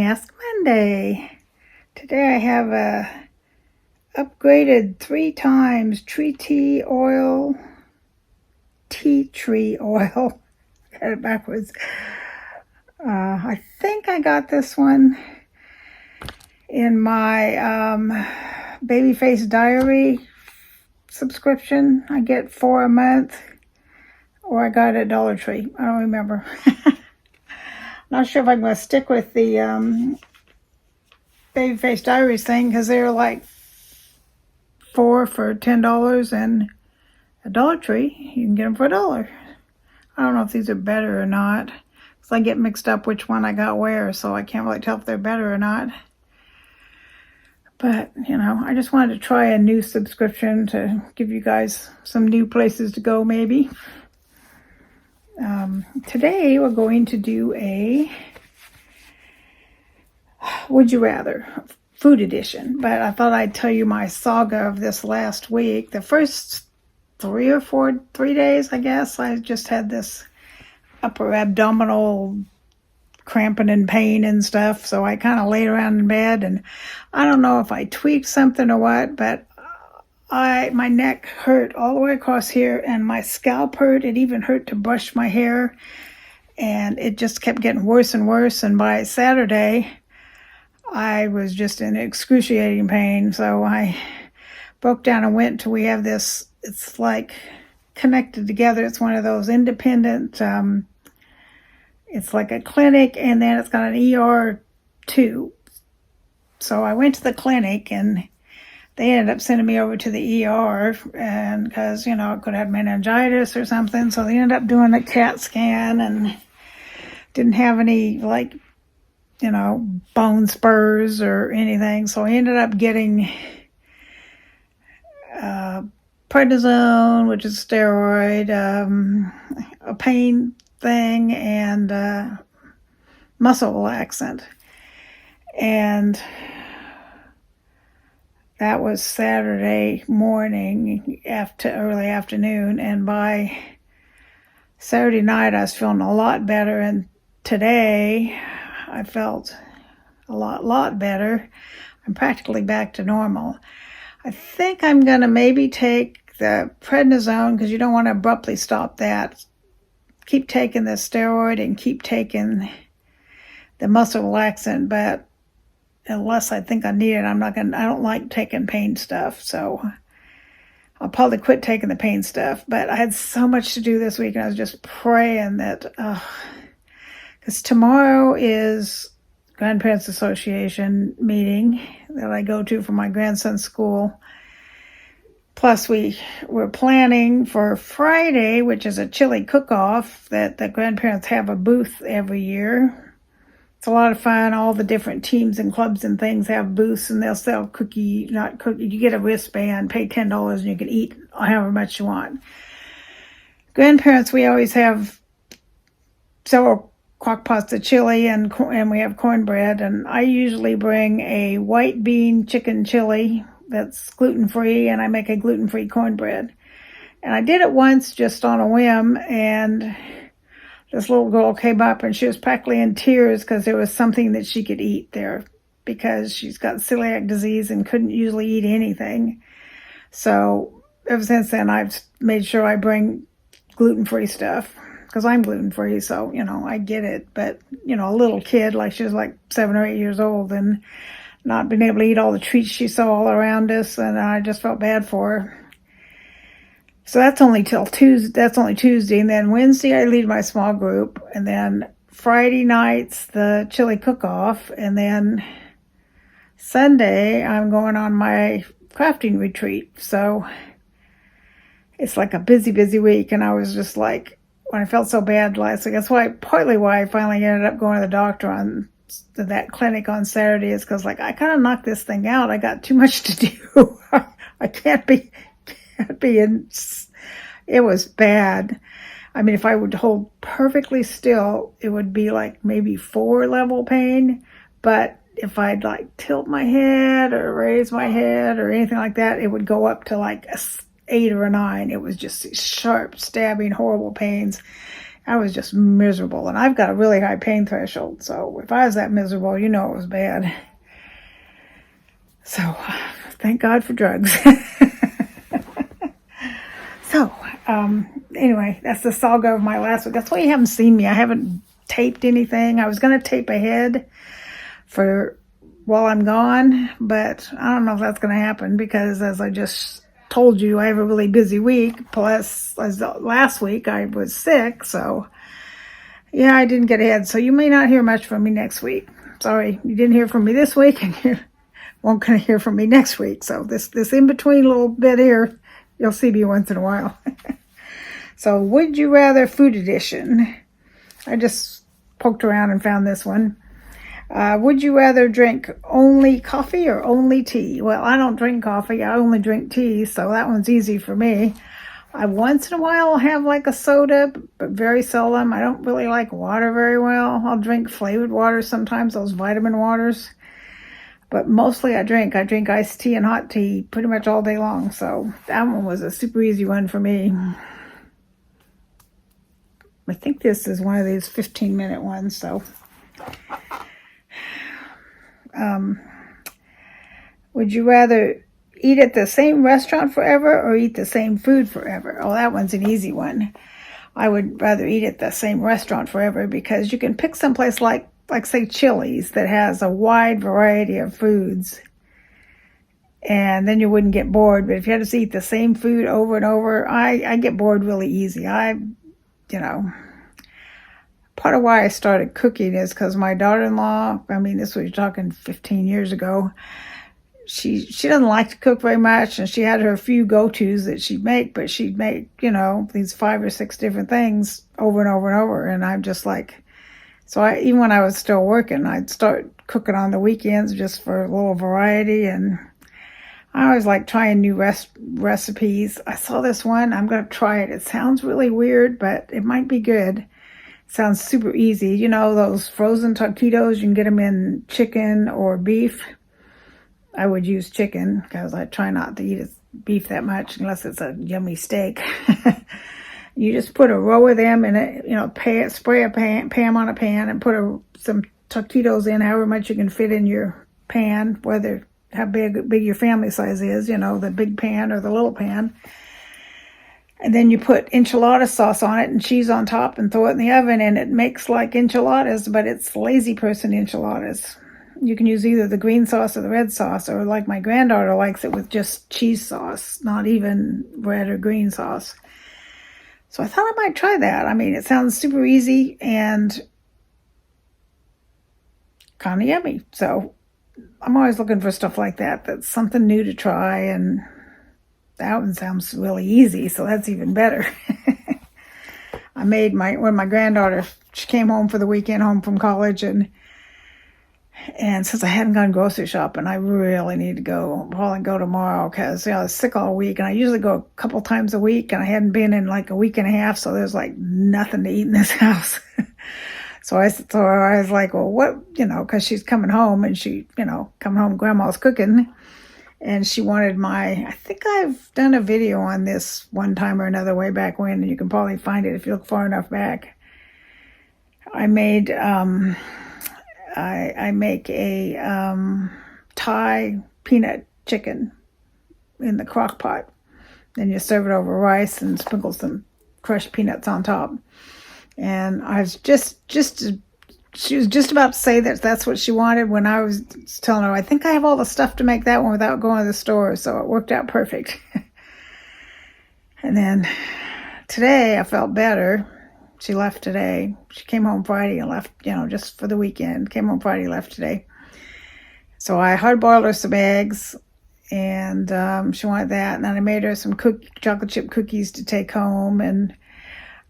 Ask Monday. Today I have a upgraded 3 times tea tree oil. Got it backwards. I think I got this one in my Babyface Diary subscription. I get 4 a month, or I got it at Dollar Tree. I don't remember. Not sure if I'm going to stick with the Babyface Diaries thing, because they're like 4 for $10, and at Dollar Tree you can get them for $1. I don't know if these are better or not, because I get mixed up which one I got where, so I can't really tell if they're better or not. But, you know, I just wanted to try a new subscription to give you guys some new places to go, maybe. Today we're going to do a Would You Rather food edition, but I thought I'd tell you my saga of this last week. The first 3 days, I guess, I just had this upper abdominal cramping and pain and stuff, so I kind of laid around in bed, and I don't know if I tweaked something or what, but my neck hurt all the way across here, and my scalp hurt. It even hurt to brush my hair, and it just kept getting worse and worse. And by Saturday, I was just in excruciating pain. So I broke down and went to, we have this, it's like connected together. It's one of those independent, it's like a clinic, and then it's got an ER too. So I went to the clinic, and they ended up sending me over to the ER, and because, you know, I could have meningitis or something. So they ended up doing a CAT scan and didn't have any, like, you know, bone spurs or anything. So I ended up getting prednisone, which is a steroid, a pain thing, and muscle relaxant. And that was Saturday morning, early afternoon, and by Saturday night I was feeling a lot better, and today I felt a lot better. I'm practically back to normal. I think I'm going to maybe take the prednisone, because you don't want to abruptly stop that. Keep taking the steroid and keep taking the muscle relaxant, but unless I think I need it, I don't like taking pain stuff, so I'll probably quit taking the pain stuff. But I had so much to do this week, and I was just praying that, because tomorrow is Grandparents Association meeting that I go to for my grandson's school. Plus we're planning for Friday, which is a chili cook-off that the grandparents have a booth every year. It's a lot of fun. All the different teams and clubs and things have booths, and they'll sell you get a wristband, pay $10, and you can eat however much you want. Grandparents, we always have several crock pots of chili, and we have cornbread, and I usually bring a white bean chicken chili that's gluten-free, and I make a gluten-free cornbread. And I did it once just on a whim, and this little girl came up, and she was practically in tears because there was something that she could eat there, because she's got celiac disease and couldn't usually eat anything. So ever since then, I've made sure I bring gluten-free stuff, because I'm gluten-free, so, you know, I get it. But, you know, a little kid, like she was like 7 or 8 years old, and not being able to eat all the treats she saw all around us, and I just felt bad for her. So that's only Tuesday, and then Wednesday I lead my small group, and then Friday night's the chili cook-off, and then Sunday I'm going on my crafting retreat. So it's like a busy week, and I was just like, when I felt so bad last week, that's partly why I finally ended up going to the doctor on that clinic on Saturday, is because, like, I kind of knocked this thing out. I got too much to do. I can't be in. It was bad. I mean, if I would hold perfectly still, it would be like maybe 4 level pain. But if I'd like tilt my head or raise my head or anything like that, it would go up to like a 8 or a 9. It was just these sharp, stabbing, horrible pains. I was just miserable. And I've got a really high pain threshold. So if I was that miserable, you know it was bad. So thank God for drugs. So anyway, that's the saga of my last week. That's why you haven't seen me. I haven't taped anything. I was going to tape ahead for while I'm gone, but I don't know if that's going to happen because, as I just told you, I have a really busy week. Plus, as last week I was sick, so yeah, I didn't get ahead. So you may not hear much from me next week. Sorry, you didn't hear from me this week, and you won't gonna hear from me next week. So this in between little bit here, you'll see me once in a while. So, would you rather food edition? I just poked around and found this one. Would you rather drink only coffee or only tea? Well, I don't drink coffee. I only drink tea, so that one's easy for me. I once in a while will have like a soda, but very seldom. I don't really like water very well. I'll drink flavored water sometimes, those vitamin waters. But mostly I drink iced tea and hot tea pretty much all day long. So that one was a super easy one for me. I think this is one of these 15-minute ones, so... would you rather eat at the same restaurant forever or eat the same food forever? Oh, that one's an easy one. I would rather eat at the same restaurant forever because you can pick someplace like say Chili's that has a wide variety of foods, and then you wouldn't get bored. But if you had to eat the same food over and over, I get bored really easy. Part of why I started cooking is because my daughter-in-law, this was talking 15 years ago, she doesn't like to cook very much, and she had her few go-tos that she'd make, but she'd make, these 5 or 6 different things over and over and over, and I'm just like, even when I was still working, I'd start cooking on the weekends just for a little variety, and I always like trying new recipes. I saw this one, I'm going to try it. It sounds really weird, but it might be good. Sounds super easy. Those frozen taquitos, you can get them in chicken or beef. I would use chicken because I try not to eat beef that much unless it's a yummy steak. You just put a row of them in it, spray a pan on a pan and put some taquitos in, however much you can fit in your pan, whether how big your family size is, the big pan or the little pan. And then you put enchilada sauce on it and cheese on top and throw it in the oven, and it makes like enchiladas, but it's lazy person enchiladas. You can use either the green sauce or the red sauce, or like my granddaughter likes it with just cheese sauce, not even red or green sauce. So I thought I might try that. It sounds super easy and kind of yummy. So I'm always looking for stuff like that. That's something new to try, and that one sounds really easy, so that's even better. I made when my granddaughter, she came home for the weekend, home from college, and since I hadn't gone grocery shopping, I really need to go. I'll probably go tomorrow because I was sick all week, and I usually go a couple times a week, and I hadn't been in like a week and a half, so there's like nothing to eat in this house. So I was like, well, what, because she's coming home, and coming home, grandma's cooking. And she wanted I think I've done a video on this one time or another way back when, and you can probably find it if you look far enough back. I made, I make a Thai peanut chicken in the crock pot. Then you serve it over rice and sprinkle some crushed peanuts on top. And I was she was just about to say that that's what she wanted when I was telling her, I think I have all the stuff to make that one without going to the store. So it worked out perfect. And then today I felt better. She left today. She came home Friday and left, just for the weekend. Came home Friday, left today. So I hard-boiled her some eggs, and she wanted that. And then I made her some chocolate chip cookies to take home, and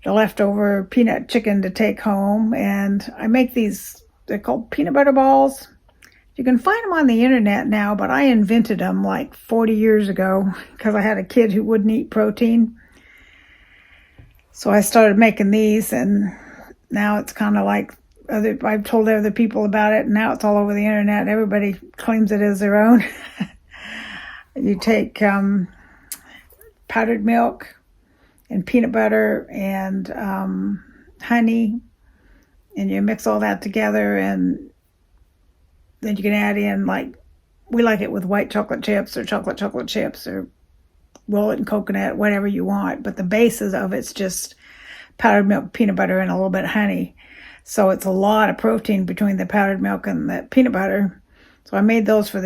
the leftover peanut chicken to take home. And I make these, they're called peanut butter balls. You can find them on the internet now, but I invented them like 40 years ago because I had a kid who wouldn't eat protein. So I started making these, and now it's kind of like I've told other people about it, and now it's all over the internet. Everybody claims it as their own. You take powdered milk and peanut butter and honey, and you mix all that together, and then you can add in, like, we like it with white chocolate chips or chocolate chips, or roll it in coconut, whatever you want. But the basis of it's just powdered milk, peanut butter, and a little bit of honey. So it's a lot of protein between the powdered milk and the peanut butter. So I made those for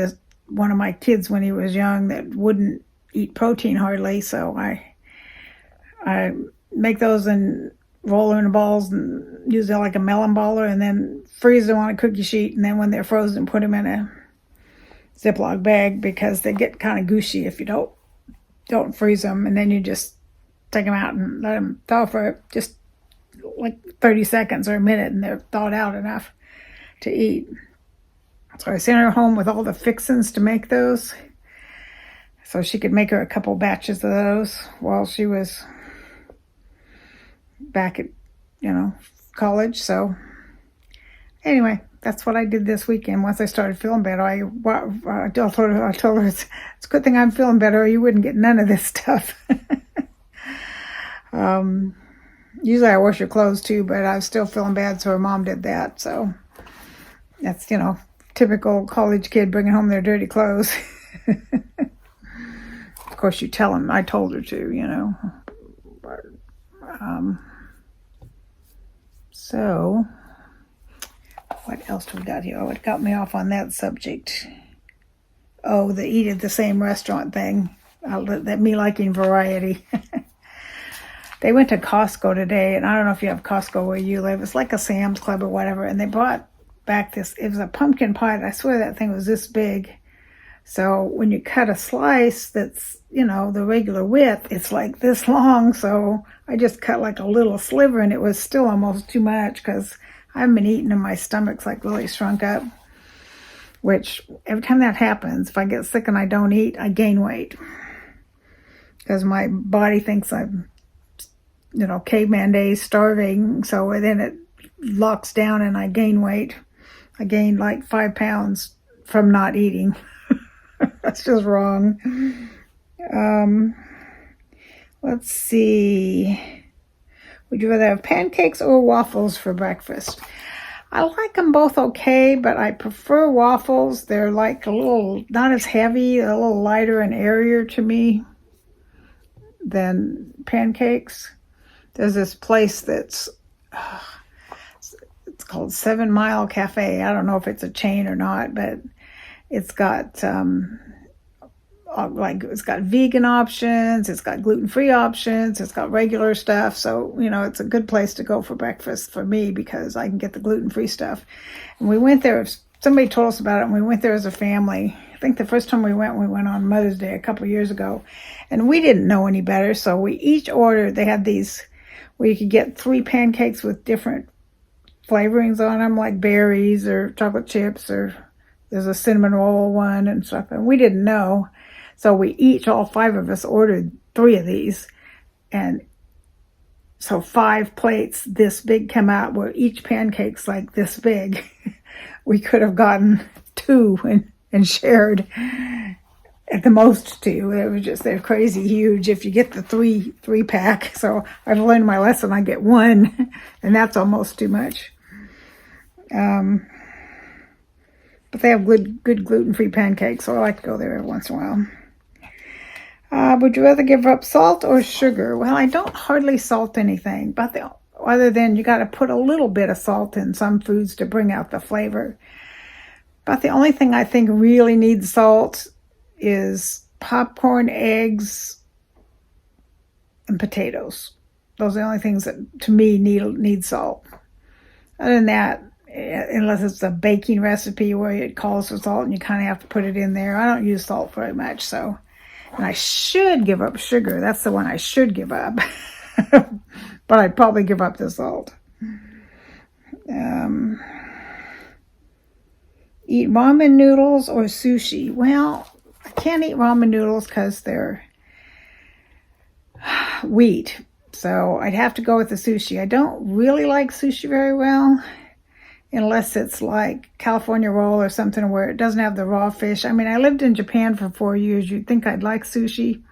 one of my kids when he was young that wouldn't eat protein hardly. So I make those and roll them in balls and use it like a melon baller, and then freeze them on a cookie sheet. And then when they're frozen, put them in a Ziploc bag, because they get kind of gushy if you don't freeze them. And then you just take them out and let them thaw for just like 30 seconds or a minute, and they're thawed out enough to eat. So I sent her home with all the fixings to make those, so she could make her a couple batches of those while she was back at, college. So anyway, that's what I did this weekend. Once I started feeling better, I told her it's a good thing I'm feeling better, or you wouldn't get none of this stuff. Usually I wash your clothes too, but I was still feeling bad, so her mom did that. So that's, typical college kid bringing home their dirty clothes. Of course, you tell them I told her to, But, so what else do we got here? Oh, it got me off on that subject. Oh, the eat at the same restaurant thing. That me liking variety. They went to Costco today, and I don't know if you have Costco where you live. It's like a Sam's Club or whatever, and they brought back it was a pumpkin pie, and I swear that thing was this big. So when you cut a slice that's, the regular width, it's like this long. So I just cut like a little sliver, and it was still almost too much, because I haven't been eating and my stomach's like really shrunk up. Which, every time that happens, if I get sick and I don't eat, I gain weight. Because my body thinks I'm, caveman days, starving. So then it locks down and I gain weight. I gained like 5 pounds from not eating. That's just wrong. Let's see. Would you rather have pancakes or waffles for breakfast? I like them both okay, but I prefer waffles. They're like a little, not as heavy, a little lighter and airier to me than pancakes. There's this place that's, it's called 7 Mile Cafe. I don't know if it's a chain or not, but it's got, it's got vegan options, it's got gluten-free options, it's got regular stuff. So, it's a good place to go for breakfast for me, because I can get the gluten-free stuff. And we went there, somebody told us about it, and we went there as a family. I think the first time we went on Mother's Day a couple of years ago, and we didn't know any better. So we each ordered, they had these where you could get 3 pancakes with different flavorings on them, like berries or chocolate chips, or there's a cinnamon roll one and stuff. And we didn't know. So we each, all 5 of us, ordered 3 of these. And so 5 plates this big come out, where each pancake's like this big. We could have gotten 2 and shared, at the most 2. It was just, they're crazy huge if you get the 3 pack. So I've learned my lesson. I get 1, and that's almost too much. But they have good gluten-free pancakes, so I like to go there every once in a while. Would you rather give up salt or sugar? Well, I don't hardly salt anything, but other than you got to put a little bit of salt in some foods to bring out the flavor. But the only thing I think really needs salt is popcorn, eggs, and potatoes. Those are the only things that, to me, need salt. Other than that, unless it's a baking recipe where it calls for salt and you kind of have to put it in there, I don't use salt very much. So, and I should give up sugar. That's the one I should give up. But I'd probably give up the salt. Eat ramen noodles or sushi? Well, I can't eat ramen noodles because they're wheat. So I'd have to go with the sushi. I don't really like sushi very well, unless it's like California roll or something where it doesn't have the raw fish. I mean, I lived in Japan for 4 years. You'd think I'd like sushi,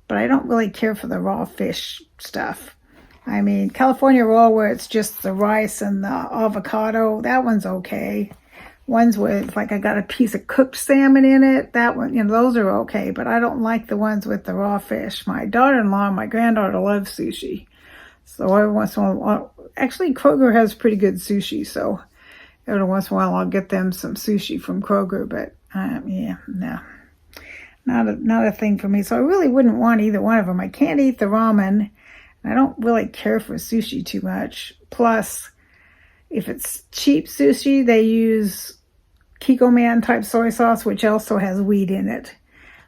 but I don't really care for the raw fish stuff. I mean, California roll where it's just the rice and the avocado, that one's okay. Ones with, like, I got a piece of cooked salmon in it, that one, those are okay, but I don't like the ones with the raw fish. My daughter-in-law and my granddaughter love sushi. So every once in a while, actually Kroger has pretty good sushi, so every once in a while I'll get them some sushi from Kroger, but yeah, no. Not a thing for me. So I really wouldn't want either one of them. I can't eat the ramen. I don't really care for sushi too much. Plus, if it's cheap sushi, they use Kikkoman type soy sauce, which also has wheat in it.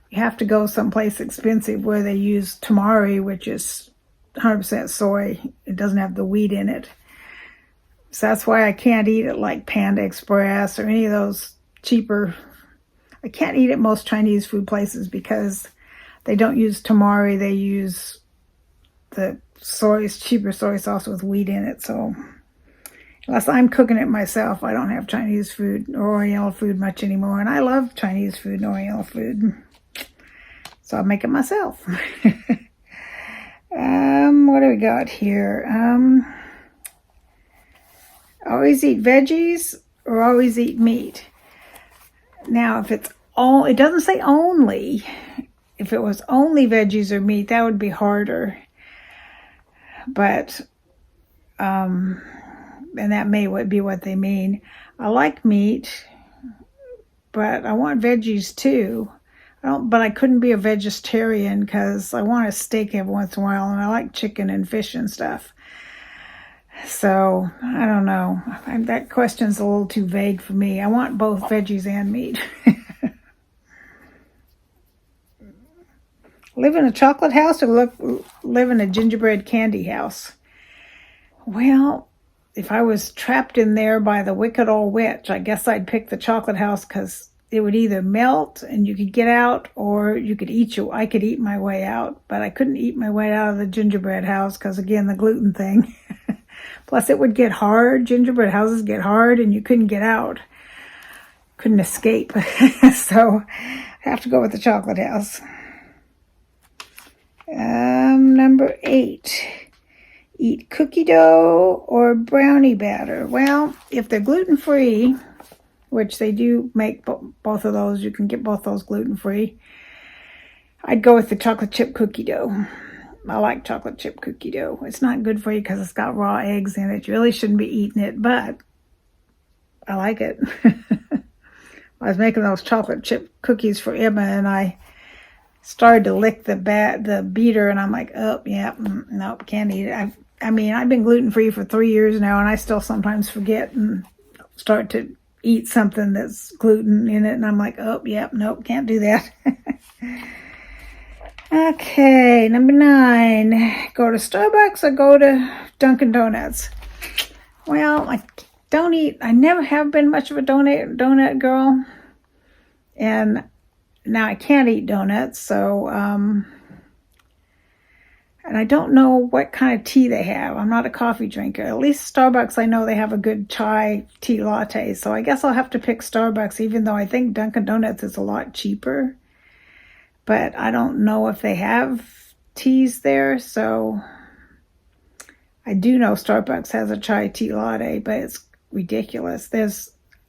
You have to go someplace expensive where they use tamari, which is 100% soy. It doesn't have the wheat in it. So that's why I can't eat it like Panda Express or any of those cheaper. I can't eat at most Chinese food places because they don't use tamari. They use the cheaper soy sauce with wheat in it. So unless I'm cooking it myself, I don't have Chinese food or Oriental food much anymore. And I love Chinese food and Oriental food. So I make it myself. What do we got here? Always eat veggies or always eat meat. Now, if it's all, it doesn't say only. If it was only veggies or meat, that would be harder. But, and that may be what they mean. I like meat, but I want veggies too. But I couldn't be a vegetarian because I want a steak every once in a while, and I like chicken and fish and stuff. So, I don't know. That question's a little too vague for me. I want both veggies and meat. Live in a chocolate house or live in a gingerbread candy house? Well, if I was trapped in there by the wicked old witch, I guess I'd pick the chocolate house because it would either melt and you could get out, or I could eat my way out. But I couldn't eat my way out of the gingerbread house because, again, the gluten thing. Plus, it would get hard. Gingerbread houses get hard, and you couldn't get out. Couldn't escape. So, I have to go with the chocolate house. Number 8. Eat cookie dough or brownie batter. Well, if they're gluten-free, which they do make both of those, you can get both those gluten-free, I'd go with the chocolate chip cookie dough. I like chocolate chip cookie dough. It's not good for you because it's got raw eggs in it. You really shouldn't be eating it, but I like it. I was making those chocolate chip cookies for Emma, and I started to lick the beater, and I'm like, oh, yeah, nope, can't eat it. I've been gluten-free for 3 years now, and I still sometimes forget and start to eat something that's gluten in it, and I'm like, oh, yep, nope, can't do that. Okay, number 9, go to Starbucks or go to Dunkin' Donuts? Well, I never have been much of a donut girl, and now I can't eat donuts, so, and I don't know what kind of tea they have. I'm not a coffee drinker. At least Starbucks, I know they have a good chai tea latte, so I guess I'll have to pick Starbucks, even though I think Dunkin' Donuts is a lot cheaper. But I don't know if they have teas there, so I do know Starbucks has a chai tea latte, but it's ridiculous.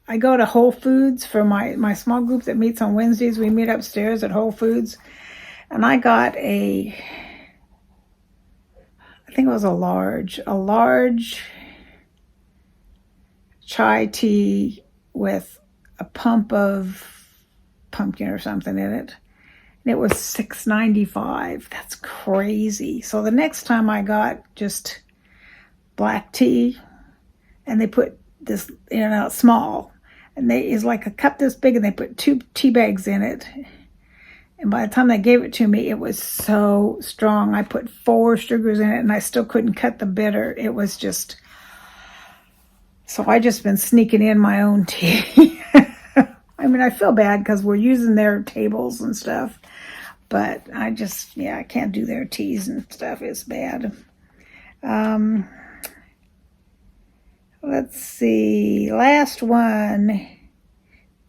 I go to Whole Foods for my small group that meets on Wednesdays. We meet upstairs at Whole Foods, and I got I think it was a large chai tea with a pump of pumpkin or something in it. And it was $6.95. That's crazy. So the next time I got just black tea, and they put this, small, and it's like a cup this big, and they put 2 tea bags in it. And by the time they gave it to me, it was so strong. I put 4 sugars in it, and I still couldn't cut the bitter. It was just, so I just been sneaking in my own tea. I feel bad because we're using their tables and stuff, but I can't do their teas and stuff. It's bad. Let's see. Last one.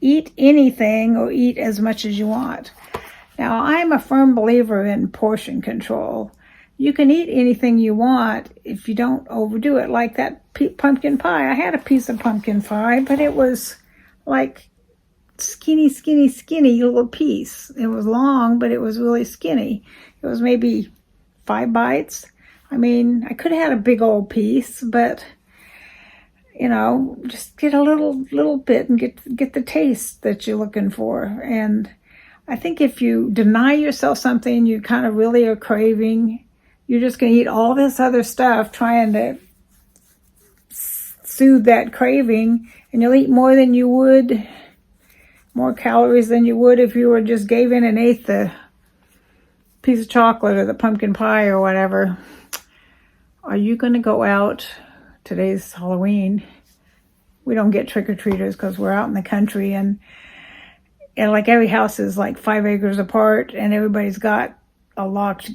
Eat anything or eat as much as you want. Now, I'm a firm believer in portion control. you can eat anything you want if you don't overdo it. Like that pumpkin pie. I had a piece of pumpkin pie, but it was like skinny little piece. It was long, but it was really skinny. It was maybe 5 bites. I mean, I could have had a big old piece, but just get a little bit and get the taste that you're looking for. And I think if you deny yourself something you kind of really are craving, you're just going to eat all this other stuff trying to soothe that craving, and you'll eat more calories than you would if you were just gave in and ate the piece of chocolate or the pumpkin pie or whatever. Are you going to go out? Today's Halloween. We don't get trick-or-treaters because we're out in the country, and like every house is like 5 acres apart, and everybody's got a locked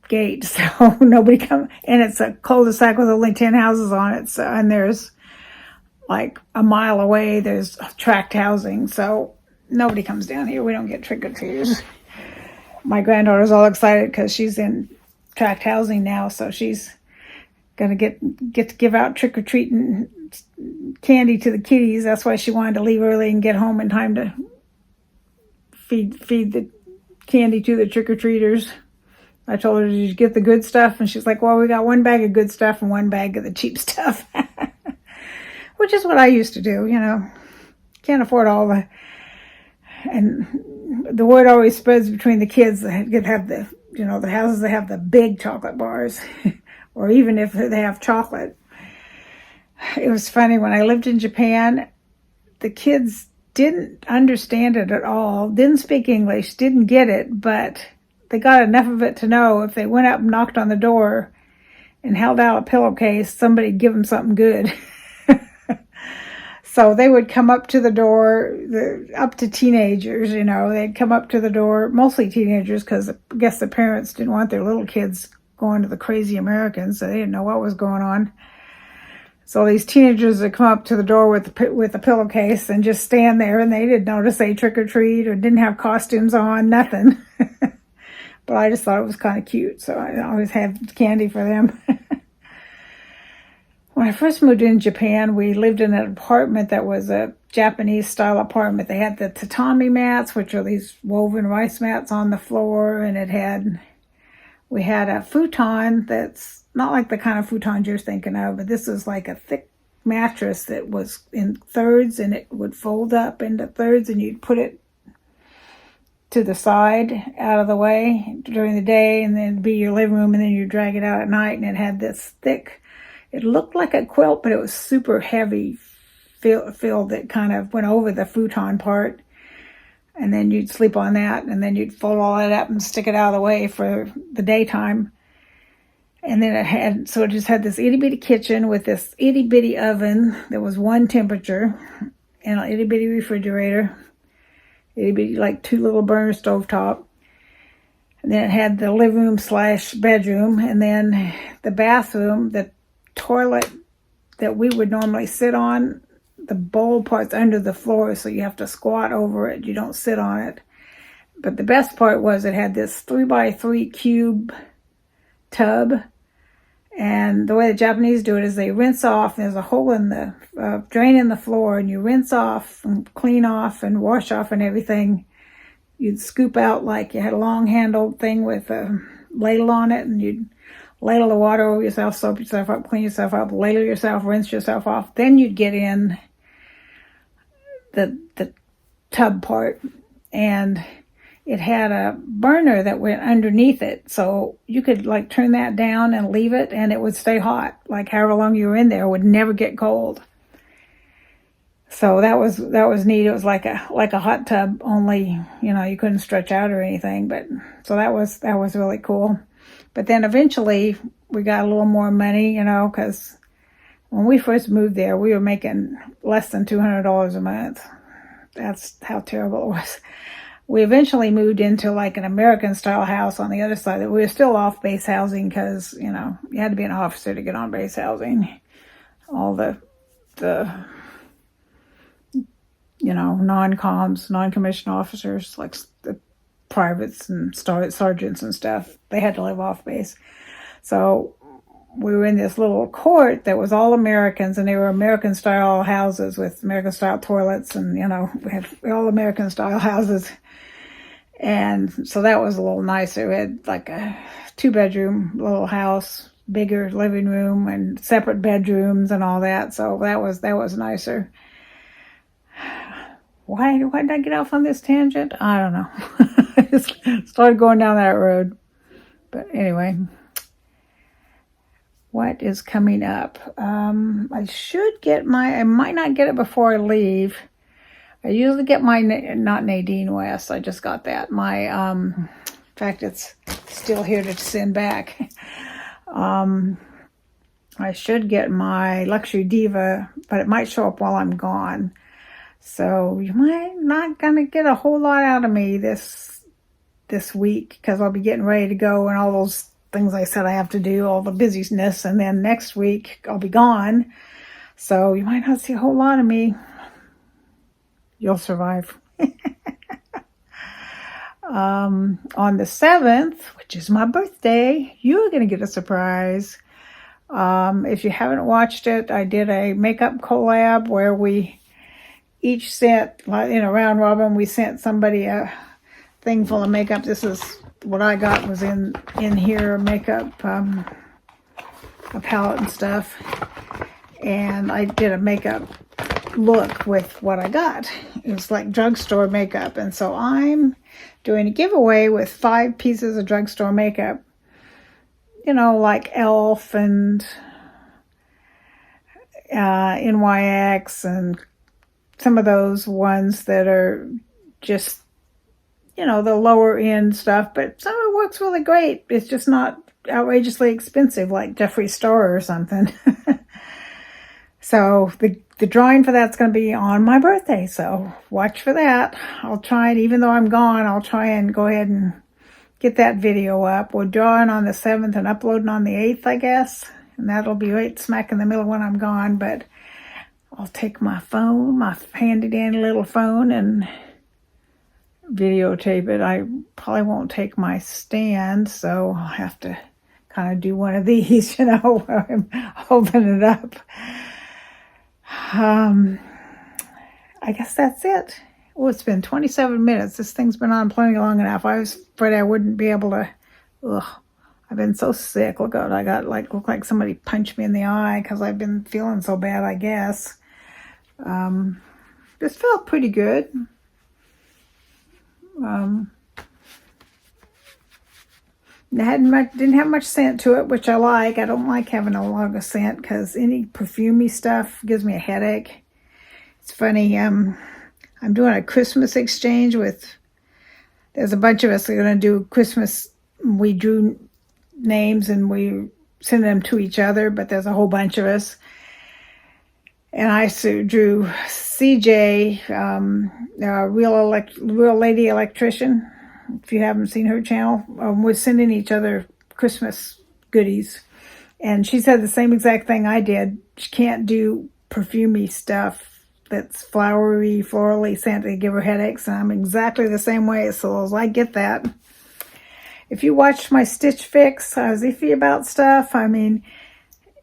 gate, so nobody comes. And it's a cul-de-sac with only 10 houses on it, so, and there's like a mile away there's tract housing, so nobody comes down here. We don't get trick-or-treaters. My granddaughter's all excited because she's in tract housing now, so she's gonna get to give out trick-or-treating candy to the kiddies. That's why she wanted to leave early and get home in time to feed the candy to the trick-or-treaters. I told her, did you get the good stuff? And she's like, well, we got 1 bag of good stuff and 1 bag of the cheap stuff. Which is what I used to do, Can't afford all the... And the word always spreads between the kids that have the, the houses that have the big chocolate bars. Or even if they have chocolate. It was funny, when I lived in Japan, the kids didn't understand it at all, didn't speak English, didn't get it, but they got enough of it to know if they went up and knocked on the door and held out a pillowcase, somebody'd give them something good. So they would come up to the door, up to teenagers, they'd come up to the door, mostly teenagers, because I guess the parents didn't want their little kids going to the crazy Americans, so they didn't know what was going on. So these teenagers would come up to the door with a pillowcase and just stand there, and they didn't notice they trick or treat or didn't have costumes on, nothing. But I just thought it was kind of cute, so I always had candy for them. When I first moved in Japan, we lived in an apartment that was a Japanese-style apartment. They had the tatami mats, which are these woven rice mats on the floor, and we had a futon that's not like the kind of futons you're thinking of, but this is like a thick mattress that was in thirds, and it would fold up into thirds, and you'd put it to the side out of the way during the day, and then it'd be your living room, and then you drag it out at night, and it had this thick, it looked like a quilt, but it was super heavy fill that kind of went over the futon part. And then you'd sleep on that, and then you'd fold all that up and stick it out of the way for the daytime. And then it just had this itty bitty kitchen with this itty bitty oven that was 1 temperature, and an itty bitty refrigerator, itty bitty like 2 little burner stovetop. And then it had the living room / bedroom, and then the bathroom, the toilet that we would normally sit on, the bowl part's under the floor, so you have to squat over it. You don't sit on it. But the best part was it had this 3x3 cube tub. And the way the Japanese do it is they rinse off. There's a hole in the drain in the floor, and you rinse off and clean off and wash off and everything. You'd scoop out like you had a long-handled thing with a ladle on it, and you'd ladle the water over yourself, soap yourself up, clean yourself up, ladle yourself, rinse yourself off. Then you'd get in the tub part, and it had a burner that went underneath it, so you could like turn that down and leave it, and it would stay hot. Like however long you were in there, it would never get cold. So that was neat. It was like a hot tub, only you couldn't stretch out or anything. But so that was really cool. But then eventually we got a little more money, because when we first moved there, we were making less than $200 a month. That's how terrible it was. We eventually moved into like an American-style house on the other side. We were still off-base housing because, you had to be an officer to get on base housing. All the non-coms, non-commissioned officers, like the privates and sergeants and stuff, they had to live off-base. So we were in this little court that was all Americans, and they were American style houses with American style toilets, and we had all American style houses. And so that was a little nicer. We had like a 2-bedroom little house, bigger living room and separate bedrooms and all that. So that was nicer. Why did I get off on this tangent? I don't know. I just started going down that road. But anyway, what is coming up? I might not get it before I leave. I usually get my, not Nadine West, I just got that. In fact, it's still here to send back. I should get my Luxury Diva, but it might show up while I'm gone. So you might not gonna get a whole lot out of me this week, because I'll be getting ready to go and all those things I said I have to do, all the busyness, and then next week I'll be gone. So you might not see a whole lot of me. You'll survive. On the 7th, which is my birthday, you're going to get a surprise. If you haven't watched it, I did a makeup collab where we each sent, in a round robin, we sent somebody a thing full of makeup. This is what I got, was in here, makeup, a palette and stuff. And I did a makeup look with what I got. It was like drugstore makeup, and so I'm doing a giveaway with 5 pieces of drugstore makeup, like Elf and NYX and some of those ones that are just the lower end stuff, but some of it works really great. It's just not outrageously expensive like Jeffree Star or something. So the drawing for that's going to be on my birthday, so watch for that. I'll try it, even though I'm gone, I'll try and go ahead and get that video up. We're drawing on the 7th and uploading on the 8th, I guess, and that'll be right smack in the middle when I'm gone. But I'll take my phone, my handy dandy little phone, and videotape it. I probably won't take my stand, so I'll have to kind of do one of these, where I'm holding it up. I guess that's it. Oh, it's been 27 minutes. This thing's been on plenty long enough. I was afraid I wouldn't be able to. I've been so sick. Look out, I got look like somebody punched me in the eye because I've been feeling so bad, I guess. This felt pretty good. Didn't have much scent to it, which I like. I don't like having a lot of scent because any perfumey stuff gives me a headache. It's funny, I'm doing a Christmas exchange there's a bunch of us that are going to do Christmas. We drew names and we send them to each other, but there's a whole bunch of us. And I drew CJ, real lady electrician. If you haven't seen her channel, we're sending each other Christmas goodies. And she said the same exact thing I did. She can't do perfumey stuff that's flowery, florally scent to give her headaches. And I'm exactly the same way, so I get that. If you watched my Stitch Fix, I was iffy about stuff. I mean,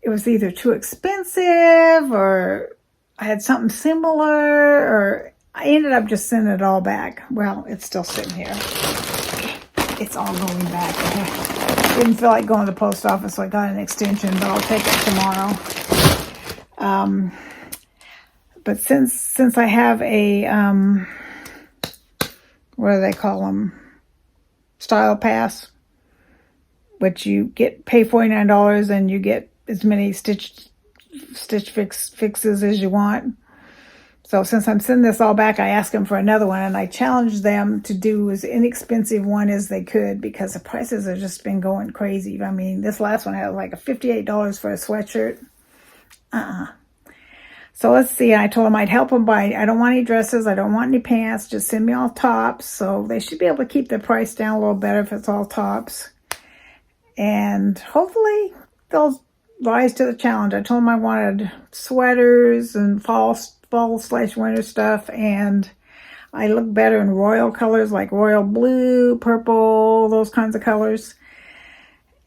it was either too expensive or I had something similar, or I ended up just sending it all back. Well, it's still sitting here. It's all going back. I didn't feel like going to the post office, so I got an extension, but I'll take it tomorrow. But since I have a, what do they call them? Style Pass, which you pay $49 and you get as many Stitch fixes as you want. So since I'm sending this all back, I asked them for another one, and I challenged them to do as inexpensive one as they could because the prices have just been going crazy. I mean, this last one had like a $58 for a sweatshirt. So let's see. I told them I'd help them buy. I don't want any dresses. I don't want any pants. Just send me all tops. So they should be able to keep the price down a little better if it's all tops. And hopefully they'll rise to the challenge. I told them I wanted sweaters and fall/winter stuff, and I look better in royal colors like royal blue, purple, those kinds of colors.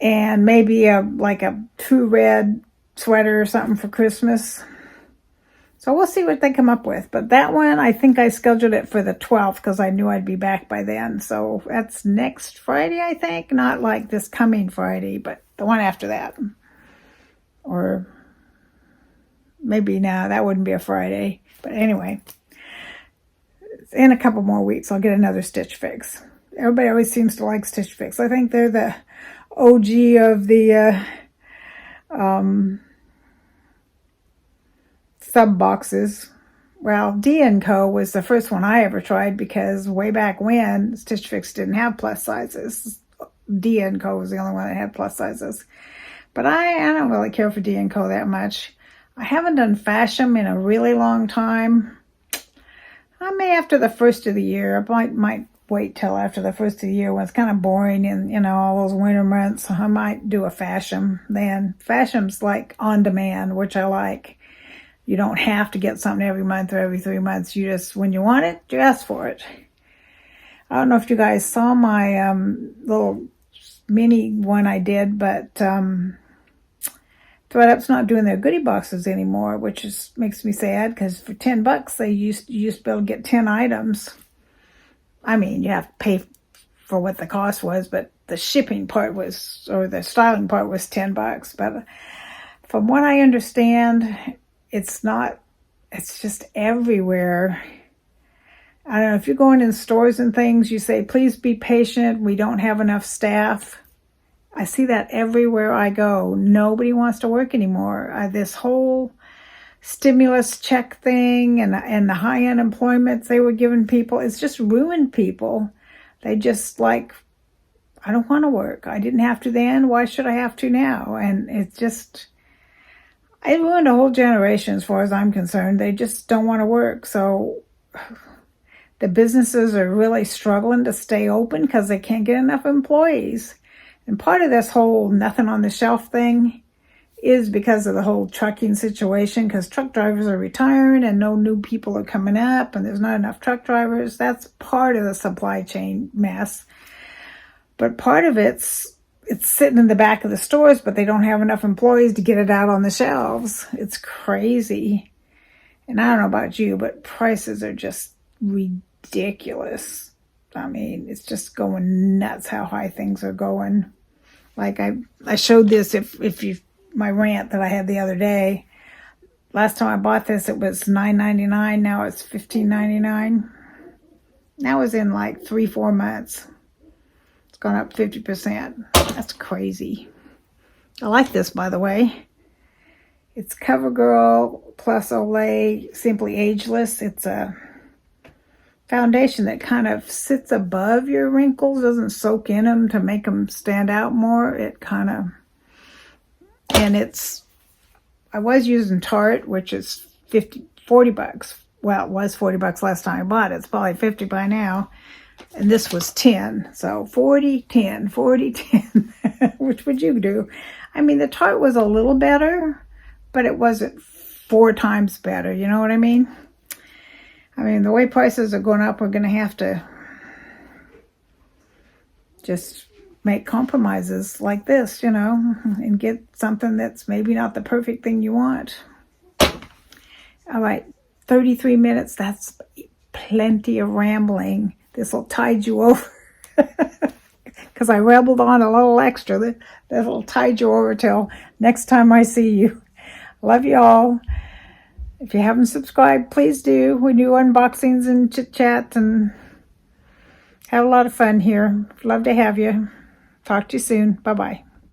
and maybe like a true red sweater or something for Christmas. So we'll see what they come up with. But that one, I think I scheduled it for the 12th because I knew I'd be back by then. So that's next Friday, I think. Not like this coming Friday, but the one after that. Or maybe now that wouldn't be a Friday. But anyway, in a couple more weeks, I'll get another Stitch Fix. Everybody always seems to like Stitch Fix. I think they're the OG of the sub boxes. Well, D&Co was the first one I ever tried because way back when Stitch Fix didn't have plus sizes. D&Co was the only one that had plus sizes. But I don't really care for D&Co that much. I haven't done Fashion in a really long time. I may after the first of the year. I might wait till after the first of the year when it's kind of boring and, all those winter months. I might do a Fashion then. Fashion's like on demand, which I like. You don't have to get something every month or every 3 months. You just, when you want it, you ask for it. I don't know if you guys saw my little mini one I did, but ThredUp's not doing their goodie boxes anymore, which makes me sad because for $10 they used to be able to get 10 items. I mean, you have to pay for what the cost was, but the shipping part was, or the styling part was $10. But from what I understand, it's just everywhere. I don't know, if you're going in stores and things, you say, please be patient, we don't have enough staff. I see that everywhere I go. Nobody wants to work anymore. This whole stimulus check thing and the high unemployment they were giving people, it's just ruined people. They just like, I don't want to work. I didn't have to then. Why should I have to now? And it's just, it ruined a whole generation as far as I'm concerned. They just don't want to work. So the businesses are really struggling to stay open because they can't get enough employees. And part of this whole nothing on the shelf thing is because of the whole trucking situation, because truck drivers are retiring and no new people are coming up and there's not enough truck drivers. That's part of the supply chain mess. But part of it's sitting in the back of the stores, but they don't have enough employees to get it out on the shelves. It's crazy. And I don't know about you, but prices are just ridiculous. I mean, it's just going nuts how high things are going. Like I showed this if you my rant that I had the other day. Last time I bought this, it was $9.99. Now it's $15.99. That was in like 3-4 months. It's gone up 50%. That's crazy. I like this, by the way. It's CoverGirl plus Olay Simply Ageless. It's a foundation that kind of sits above your wrinkles, doesn't soak in them to make them stand out more. It kind of, and I was using Tarte, which is $40. Well, it was $40 last time I bought it. It's probably 50 by now. And this was 10. So 40, 10, 40, 10. Which would you do? I mean, the Tarte was a little better, but it wasn't 4 times better. You know what I mean? I mean, the way prices are going up, we're going to have to just make compromises like this, and get something that's maybe not the perfect thing you want. All right, 33 minutes. That's plenty of rambling. This will tide you over. Because I rambled on a little extra. That'll tide you over till next time I see you. Love you all. If you haven't subscribed, please do. We do unboxings and chit-chat and have a lot of fun here. Love to have you. Talk to you soon. Bye-bye.